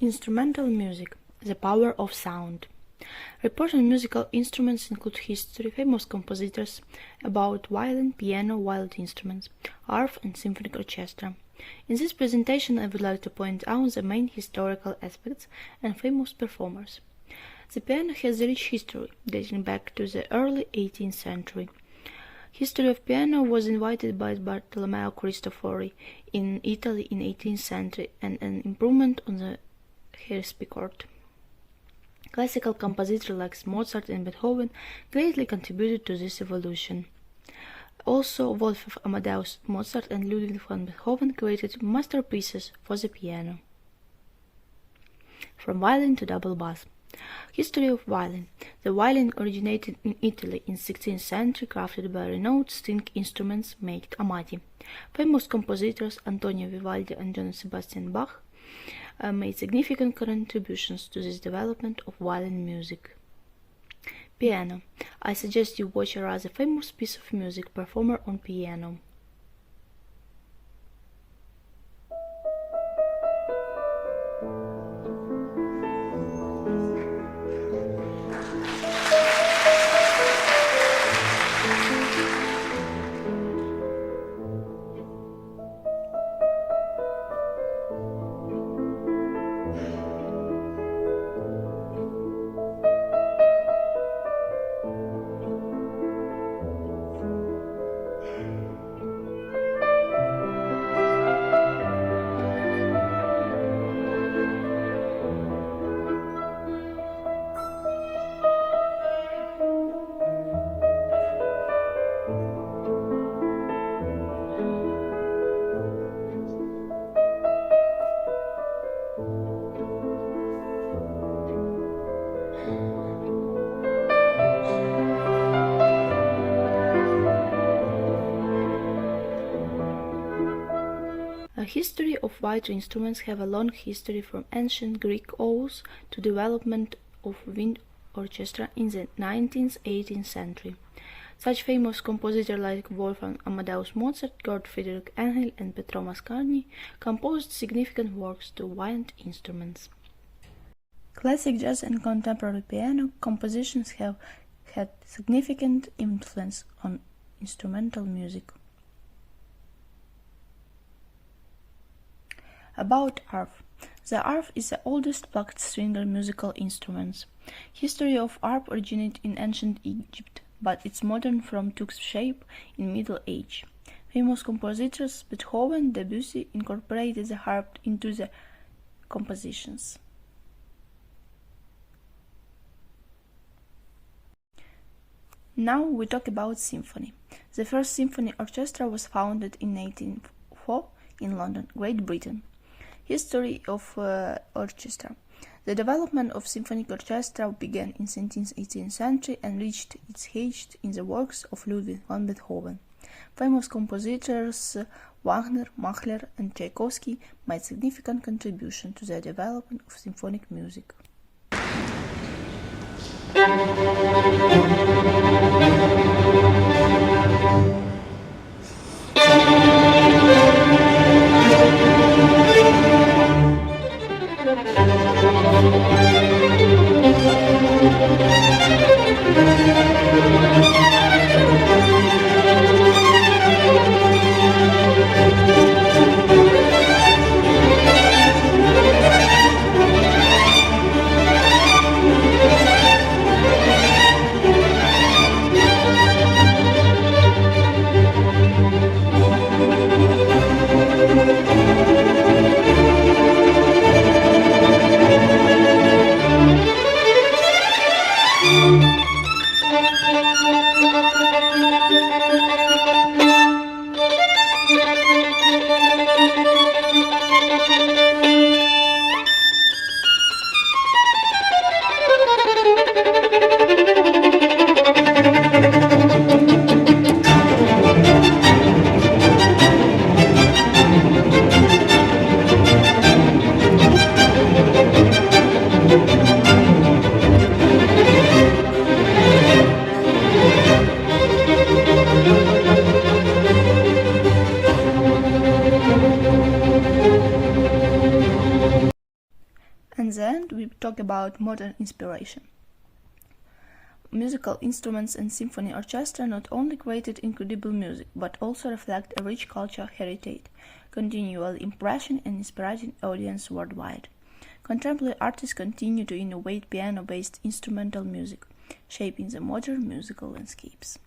Instrumental music, the power of sound. Reported musical instruments include history, famous compositors about violin, piano, wild instruments, harp, and symphonic orchestra. In this presentation, I would like to point out the main historical aspects and famous performers. The piano has a rich history, dating back to the early 18th century. History of piano was invented by Bartolomeo Cristofori in Italy in 18th century and an improvement on the harpsichord. Classical compositors like Mozart and Beethoven greatly contributed to this evolution. Also, Wolfgang Amadeus Mozart and Ludwig van Beethoven created masterpieces for the piano. From violin to double bass. History of violin. The violin originated in Italy in 16th century, crafted by renowned string instruments maker Amati. Famous compositors Antonio Vivaldi and Johann Sebastian Bach made significant contributions to this development of violin music. Piano. I suggest you watch a rather famous piece of music performer on piano. The history of wind instruments have a long history from ancient Greek owls to development of wind orchestra in the 19th–18th century. Such famous compositors like Wolfgang Amadeus Mozart, Georg Friedrich Engel, and Pietro Mascagni composed significant works to wind instruments. Classic jazz and contemporary piano compositions have had significant influence on instrumental music. About harp. The harp is the oldest plucked string musical instrument. History of harp originated in ancient Egypt, but its modern form took shape in Middle Age. Famous compositors Beethoven, Debussy incorporated the harp into the compositions. Now we talk about symphony. The first symphony orchestra was founded in 1804 in London, Great Britain. History of orchestra. The development of symphonic orchestra began in 17th–18th century and reached its height in the works of Ludwig van Beethoven. Famous compositors Wagner, Mahler, and Tchaikovsky made significant contribution to the development of symphonic music. In the end, we talk about modern inspiration. Musical instruments and symphony orchestra not only created incredible music, but also reflect a rich cultural heritage, continually impressing and inspiring audiences worldwide. Contemporary artists continue to innovate piano-based instrumental music, shaping the modern musical landscapes.